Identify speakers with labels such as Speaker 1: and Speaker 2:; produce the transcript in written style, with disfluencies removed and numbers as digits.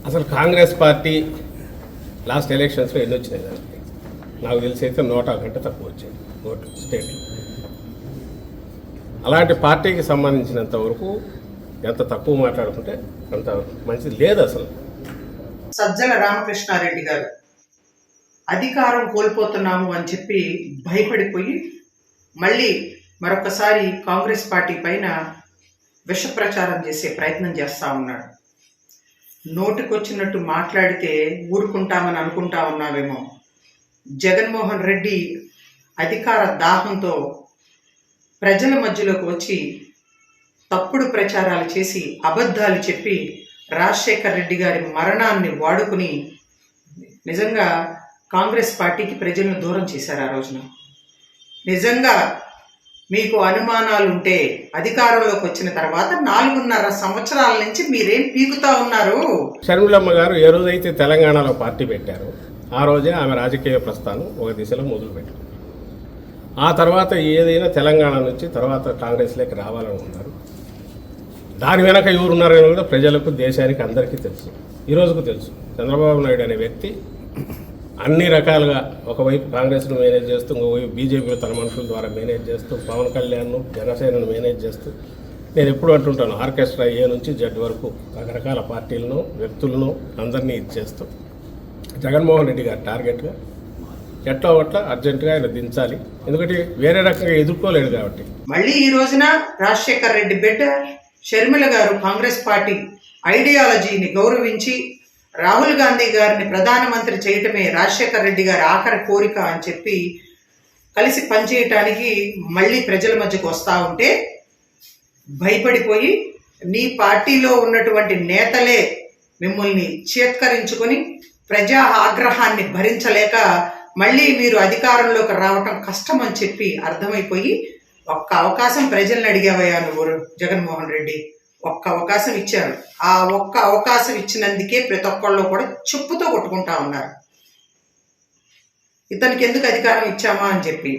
Speaker 1: అసలు Congress party last ఎలక్షన్స్లో ఎన్ని వచ్చినాయి దానికి నాకు తెలిసి అయితే 100 కంటే తక్కువ వచ్చాయి ఓట్లు స్టేట్లో. అలాంటి పార్టీకి సంబంధించినంత వరకు ఎంత తక్కువ మాట్లాడుకుంటే అంత మంచిది లేదు. అసలు
Speaker 2: సజ్జల రామకృష్ణారెడ్డి గారు అధికారం కోల్పోతున్నాము అని చెప్పి భయపడిపోయి మళ్ళీ మరొకసారి కాంగ్రెస్ పార్టీ పైన విష ప్రచారం చేసే ప్రయత్నం చేస్తూ ఉన్నాడు. నోటికొచ్చినట్టు మాట్లాడితే ఊరుకుంటామని అనుకుంటా ఉన్నావేమో. జగన్మోహన్ రెడ్డి అధికార దాహంతో ప్రజల మధ్యలోకి వచ్చి తప్పుడు ప్రచారాలు చేసి అబద్ధాలు చెప్పి రాజశేఖర్ రెడ్డి గారి మరణాన్ని వాడుకుని నిజంగా కాంగ్రెస్ పార్టీకి ప్రజలను దూరం చేశారు. ఆ రోజున నిజంగా మీకు అనుమానాలు ఉంటే అధికారంలోకి వచ్చిన తర్వాత 4.5 సంవత్సరాల నుంచి మీరేం పీకుతా ఉన్నారు?
Speaker 1: షర్మిలమ్మ గారు ఏ రోజైతే తెలంగాణలో పార్టీ పెట్టారో ఆ రోజే ఆమె రాజకీయ ప్రస్థానం ఒక దిశలో మొదలుపెట్టారు. ఆ తర్వాత ఏదైనా తెలంగాణ నుంచి తర్వాత కాంగ్రెస్లోకి రావాలని ఉన్నారు. దాని వెనక ఎవరున్నారని కూడా ప్రజలకు దేశానికి అందరికీ తెలుసు. ఈరోజుకు తెలుసు. చంద్రబాబు నాయుడు అనే వ్యక్తి అన్ని రకాలుగా ఒకవైపు కాంగ్రెస్ను మేనేజ్ చేస్తూ ఇంకోవైపు బీజేపీలో తన మనుషుల ద్వారా మేనేజ్ చేస్తూ పవన్ కళ్యాణ్ను జనసేనను మేనేజ్ చేస్తూ నేను ఎప్పుడు అంటుంటాను ఆర్కెస్ట్రా ఏ నుంచి జడ్ వరకు రకరకాల పార్టీలను వ్యక్తులను అందరినీ ఇచ్చేస్తూ జగన్మోహన్ రెడ్డి గారు టార్గెట్గా ఎట్లా ఒట్లా అర్జెంటుగా ఆయన దించాలి. ఎందుకంటే వేరే రకంగా ఎదుర్కోలేడు కాబట్టి.
Speaker 2: మళ్ళీ ఈ రోజున రాజశేఖర్ రెడ్డి బిడ్డ షర్మిల గారు కాంగ్రెస్ పార్టీ ఐడియాలజీని గౌరవించి రాహుల్ గాంధీ గారిని ప్రధానమంత్రి చేయటమే రాజశేఖర్ రెడ్డి గారి ఆఖరి కోరిక అని చెప్పి కలిసి పనిచేయటానికి మళ్ళీ ప్రజల మధ్యకు వస్తూ ఉంటే భయపడిపోయి నీ పార్టీలో ఉన్నటువంటి నేతలే మిమ్మల్ని చేత్కరించుకొని ప్రజా ఆగ్రహాన్ని భరించలేక మళ్ళీ మీరు అధికారంలోకి రావటం కష్టం అని చెప్పి అర్థమైపోయి ఒక్క అవకాశం ప్రజల్ని అడిగావయ్యా నువ్వు జగన్మోహన్ రెడ్డి, ఒక్క అవకాశం ఇచ్చారు. ఆ ఒక్క అవకాశం ఇచ్చినందుకే ప్రతి ఒక్కళ్ళు కూడా చెప్పుతో కొట్టుకుంటా ఉన్నారు ఇతనికి ఎందుకు అధికారం ఇచ్చామా అని చెప్పి.